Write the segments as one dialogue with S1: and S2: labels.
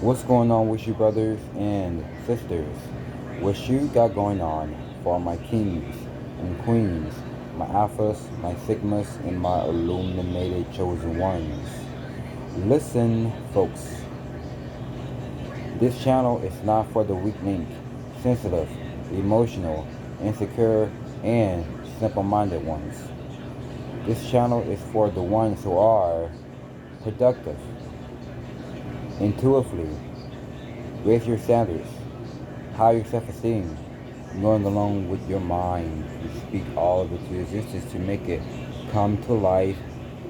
S1: What's going on with you, brothers and sisters? What you got going on for my kings and queens, my alphas, my sigmas, and my illuminated chosen ones? Listen, folks, this channel is not for the weak link, sensitive, emotional, insecure, and simple minded ones. This channel is for the ones who are productive, intuitively, raise your standards, high your self-esteem, going along with your mind to speak all of it to existence to make it come to life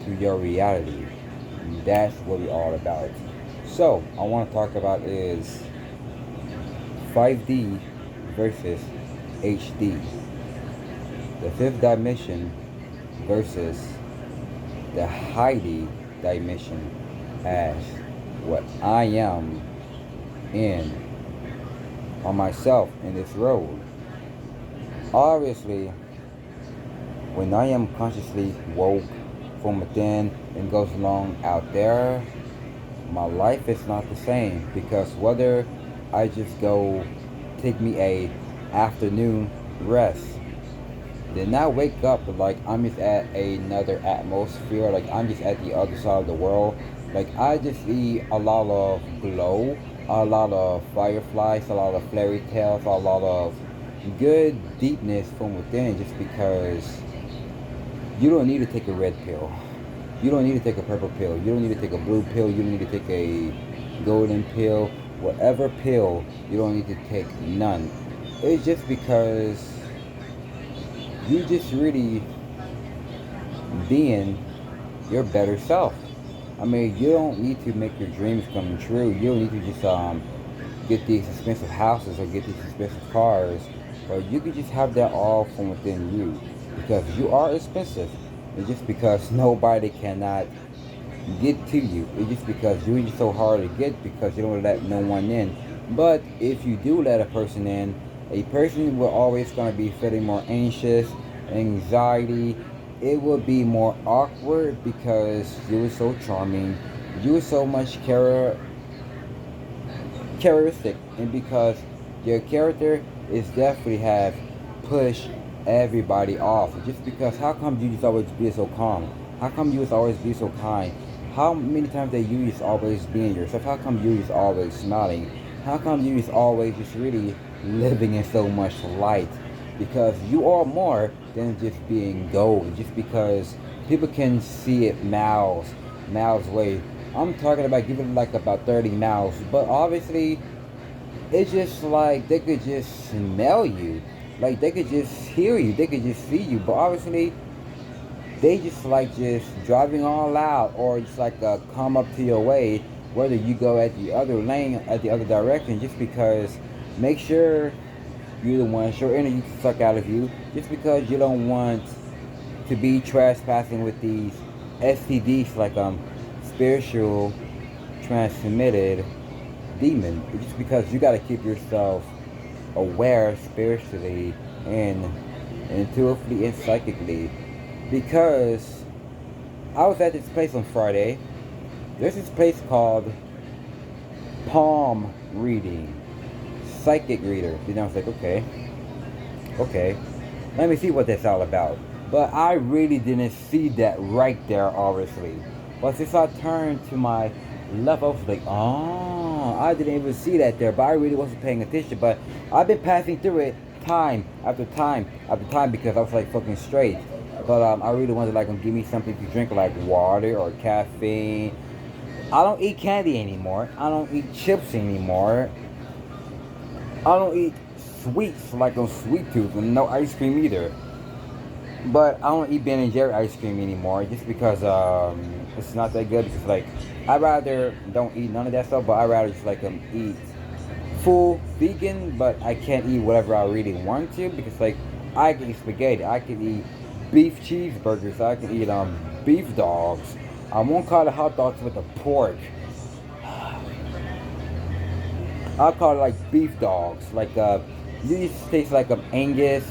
S1: to your reality. That's what we're all about. So I want to talk about is 5D versus HD. The fifth dimension versus the Heidi dimension as what I am in on myself in this road. Obviously, when I am consciously woke from within and goes along out there, my life is not the same because whether I just go take me a afternoon rest, then I wake up like I'm just at another atmosphere, like I'm just at the other side of the world. Like I just see a lot of glow, a lot of fireflies, a lot of fairy tales, a lot of good deepness from within just because you don't need to take a red pill. You don't need to take a purple pill. You don't need to take a blue pill. You don't need to take a golden pill. Whatever pill, you don't need to take none. It's just because you just really being your better self. I mean, you don't need to make your dreams come true. You don't need to just get these expensive houses or get these expensive cars, but you can just have that all from within you because you are expensive. It's just because nobody cannot get to you. It's just because you're just so hard to get because you don't let no one in. But if you do let a person in, a person will always gonna be feeling more anxious, anxiety. It will be more awkward because you were so charming, you were so much characteristic, and because your character is definitely have pushed everybody off. Just because how come you just always be so calm? How come you just always be so kind? How many times that you just always being yourself? How come you just always smiling? How come you just always just really living in so much light? Because you are more than just being gold. Just because people can see it miles away. I'm talking about giving like about 30 miles, but obviously it's just like they could just smell you, like they could just hear you, they could just see you, but obviously they just like just driving all out or just like come up to your way, whether you go at the other lane, at the other direction, just because make sure you're the one, your energy to suck out of you, just because you don't want to be trespassing with these STDs like spiritual transmitted demon. It's just because you got to keep yourself aware spiritually and intuitively and psychically. Because I was at this place on Friday. There's this place called palm reading, psychic reader. You know, I was like, okay, let me see what that's all about. But I really didn't see that right there, obviously. But since I turned to my left, I was like, oh, I didn't even see that there. But I really wasn't paying attention. But I've been passing through it time after time after time because I was like fucking straight. But I really wanted like give me something to drink like water or caffeine. I don't eat candy anymore. I don't eat chips anymore. I don't eat sweets like on Sweet Tooth and no ice cream either. But I don't eat Ben and Jerry ice cream anymore just because it's not that good. Because like I rather don't eat none of that stuff, but I rather just like eat full vegan. But I can't eat whatever I really want to because like I can eat spaghetti, I can eat beef cheeseburgers, I can eat beef dogs. I won't call it hot dogs with the pork. I'll call it like beef dogs. Like these taste like Angus.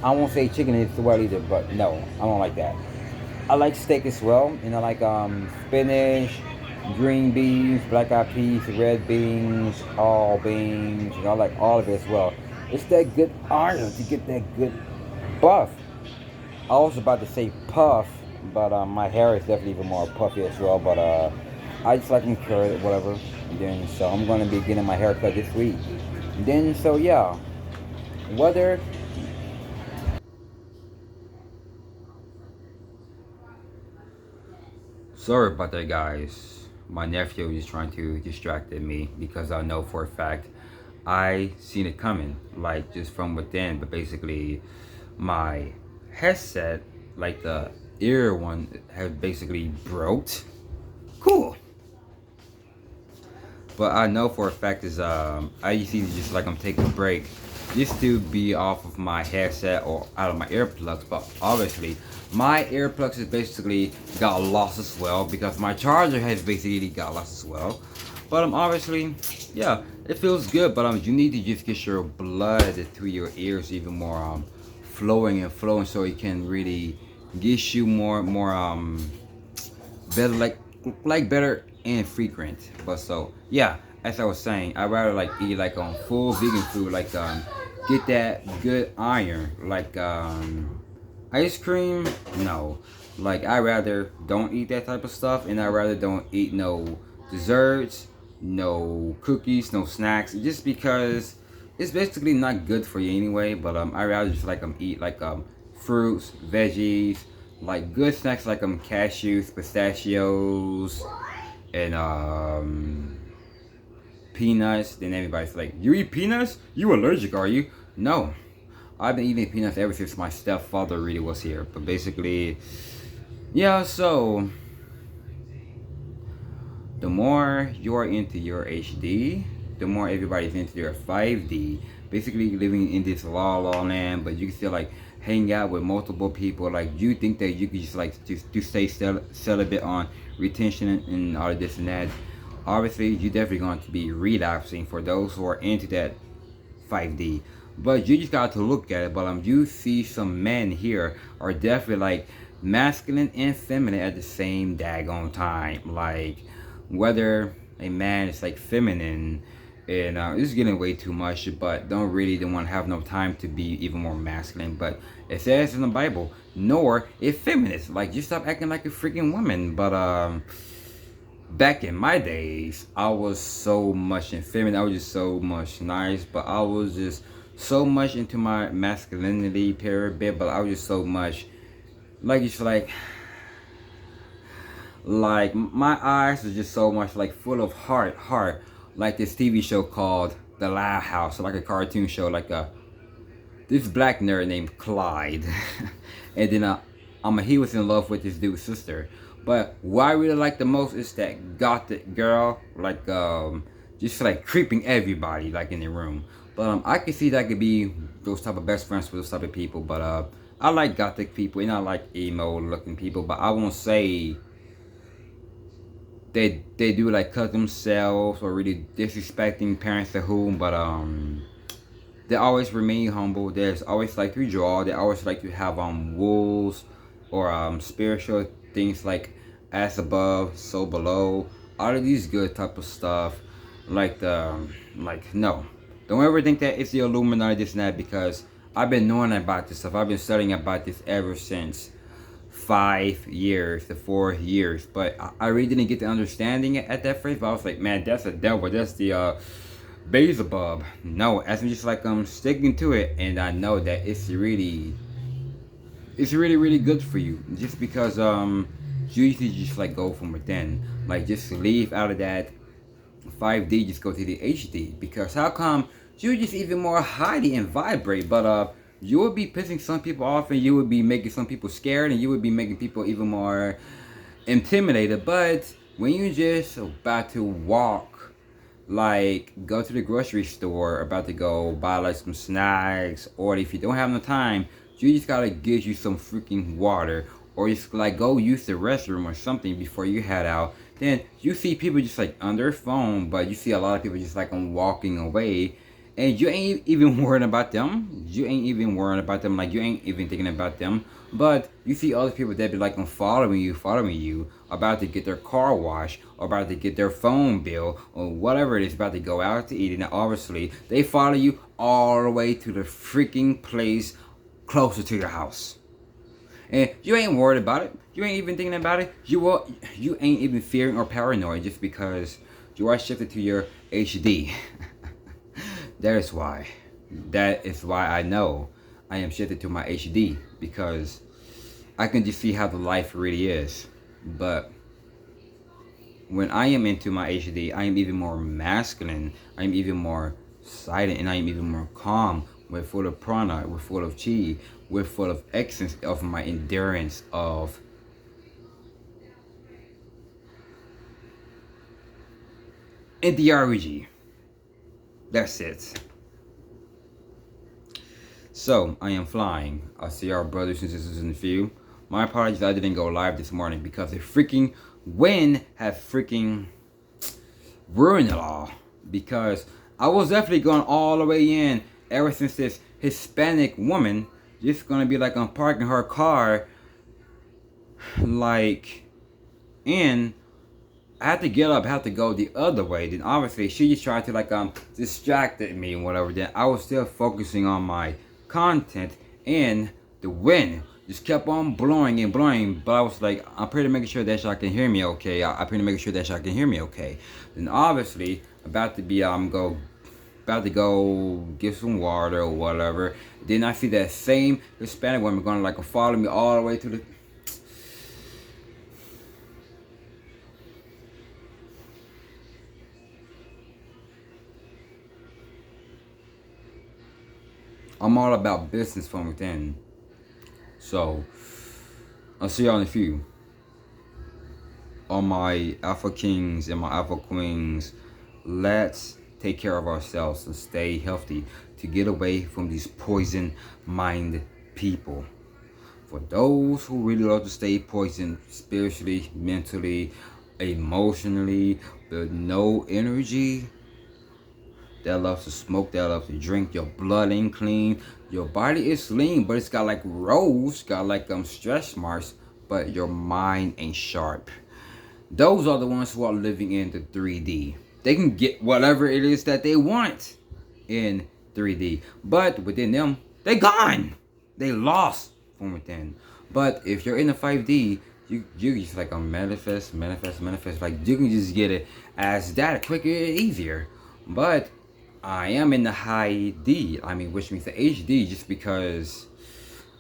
S1: I won't say chicken is well either, but no, I don't like that. I like steak as well, and I like spinach, green beans, black eyed peas, red beans, all beans, I like all of it as well. It's that good iron to get that good buff. I was about to say puff, but my hair is definitely even more puffy as well. But I just like them curly, whatever. And then so I'm gonna be getting my hair cut this week. And then so yeah, whether sorry about that, guys. My nephew is trying to distract me because I know for a fact I seen it coming, like just from within. But basically, my headset, like the ear one, has basically broke. Cool. But I know for a fact is I usually just like I'm taking a break just to be off of my headset or out of my earplugs. But obviously my earplugs is basically got lost as well because my charger has basically got lost as well. But obviously, yeah, it feels good. But you need to just get your blood through your ears even more flowing and flowing, so it can really get you more better, like better and frequent. But so yeah, as I was saying, I rather like eat like full vegan food, like get that good iron, like ice cream. No, like I rather don't eat that type of stuff, and I rather don't eat no desserts, no cookies, no snacks, just because it's basically not good for you anyway. But I rather just like eat like fruits, veggies, like good snacks like cashews, pistachios, and peanuts. Then everybody's like, you eat peanuts? You allergic, are you? No, I've been eating peanuts ever since my stepfather really was here. But basically, yeah, so the more you're into your HD, the more everybody's into their 5D. Basically living in this la land, but you can still like hang out with multiple people. Like you think that you could just like to stay celibate on retention and all of this and that. Obviously, you're definitely going to be relapsing for those who are into that 5D. But you just got to look at it. But you see some men here are definitely like masculine and feminine at the same daggone time. Like whether a man is like feminine and this is getting way too much, but don't want to have no time to be even more masculine. But it says in the Bible, nor effeminate. Like just stop acting like a freaking woman. But back in my days, I was so much effeminate. I was just so much nice, but I was just so much into my masculinity period bit. But I was just so much like just like my eyes are just so much like full of heart, like this TV show called The Loud House, like a cartoon show, like this black nerd named Clyde. And then he was in love with this dude's sister. But what I really like the most is that gothic girl, like just like creeping everybody like in the room. But I can see that could be those type of best friends with those type of people. But I like gothic people and I like emo looking people, but I won't say they do like cut themselves or really disrespecting parents to whom. But they always remain humble. There's always like to draw. They always like to have rules or spiritual things like as above so below, all of these good type of stuff. Like no, don't ever think that it's the Illuminati, this and that, because I've been knowing about this stuff. I've been studying about this ever since 5 years to 4 years. But I really didn't get the understanding at that phrase. But I was like, man, that's the devil. That's the Beelzebub. No, as I'm just like sticking to it, and I know that it's really good for you, just because you usually just like go from within, like just leave out of that 5D, just go to the HD, because how come you just even more highly and vibrate. But you would be pissing some people off, and you would be making some people scared, and you would be making people even more intimidated. But when you just about to walk, like go to the grocery store, about to go buy like some snacks, or if you don't have no time, you just gotta get you some freaking water, or just like go use the restroom or something before you head out. Then you see people just like on their phone, but you see a lot of people just like walking away, and you ain't even worrying about them. You ain't even worrying about them. Like, you ain't even thinking about them. But you see other people that be like following you, about to get their car washed, or about to get their phone bill, or whatever it is, about to go out to eat. And obviously, they follow you all the way to the freaking place closer to your house. And you ain't worried about it. You ain't even thinking about it. You ain't even fearing or paranoid just because you are shifted to your HD. That is why. That is why I know I am shifted to my HD, because I can just see how the life really is. But when I am into my HD, I am even more masculine. I am even more silent, and I am even more calm. We're full of prana. We're full of chi. We're full of essence of my endurance of NDRG. That's it. So, I am flying. I see our brothers and sisters in the field. My apologies, I didn't go live this morning because the freaking wind had freaking ruined it all. Because I was definitely going all the way in ever since this Hispanic woman just gonna be like, I'm parking her car like in. I had to get up, I had to go the other way. Then obviously she just tried to like distracted me and whatever. Then I was still focusing on my content, and the wind just kept on blowing and blowing. But I was like, I'm pretty making sure that y'all can hear me okay. I'm pretty making sure that y'all can hear me okay. Then obviously about to be about to go get some water or whatever. Then I see that same Hispanic woman gonna like follow me all the way to the. I'm all about business from within. So, I'll see y'all in a few. All my alpha kings and my alpha queens, let's take care of ourselves and stay healthy to get away from these poison mind people. For those who really love to stay poisoned spiritually, mentally, emotionally, with no energy, that loves to smoke, that loves to drink, your blood ain't clean, your body is lean, but it's got like rows, got like stretch marks, but your mind ain't sharp. Those are the ones who are living in the 3D. They can get whatever it is that they want in 3D, but within them, they gone. They lost from within. But if you're in the 5D, you just like manifest. Like you can just get it as that quicker and easier. But I am in the high D, which means the HD, just because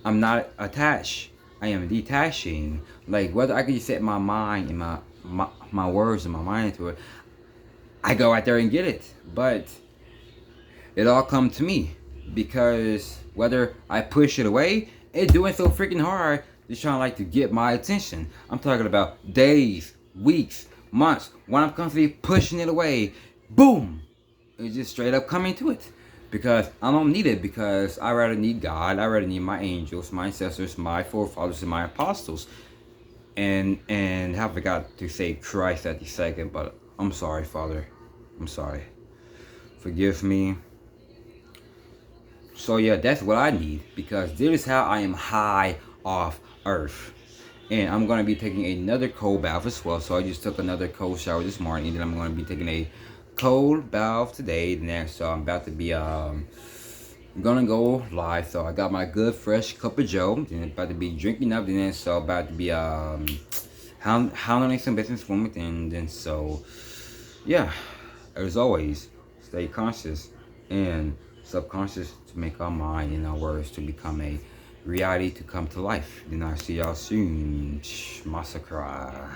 S1: I'm not attached. I am detaching. Like, whether I can just set my mind and my words and my mind to it, I go out there and get it. But it all come to me, because whether I push it away, it's doing so freaking hard, just trying like to get my attention. I'm talking about days, weeks, months, when I'm constantly pushing it away, boom, it's just straight up coming to it. Because I don't need it, because I rather need God, I rather need my angels, my ancestors, my forefathers, and my apostles. And I forgot to say Christ at the second, but I'm sorry, Father. I'm sorry. Forgive me. So yeah, that's what I need, because this is how I am high off earth. And I'm going to be taking another cold bath as well. So I just took another cold shower this morning, and then I'm going to be taking a cold bath today. Next, so I'm about to be gonna go live. So I got my good fresh cup of Joe, then about to be drinking up, then so about to be handling some business from within. Then so yeah, as always, stay conscious and subconscious to make our mind and our words to become a reality to come to life. Then I'll see y'all soon. Massacre.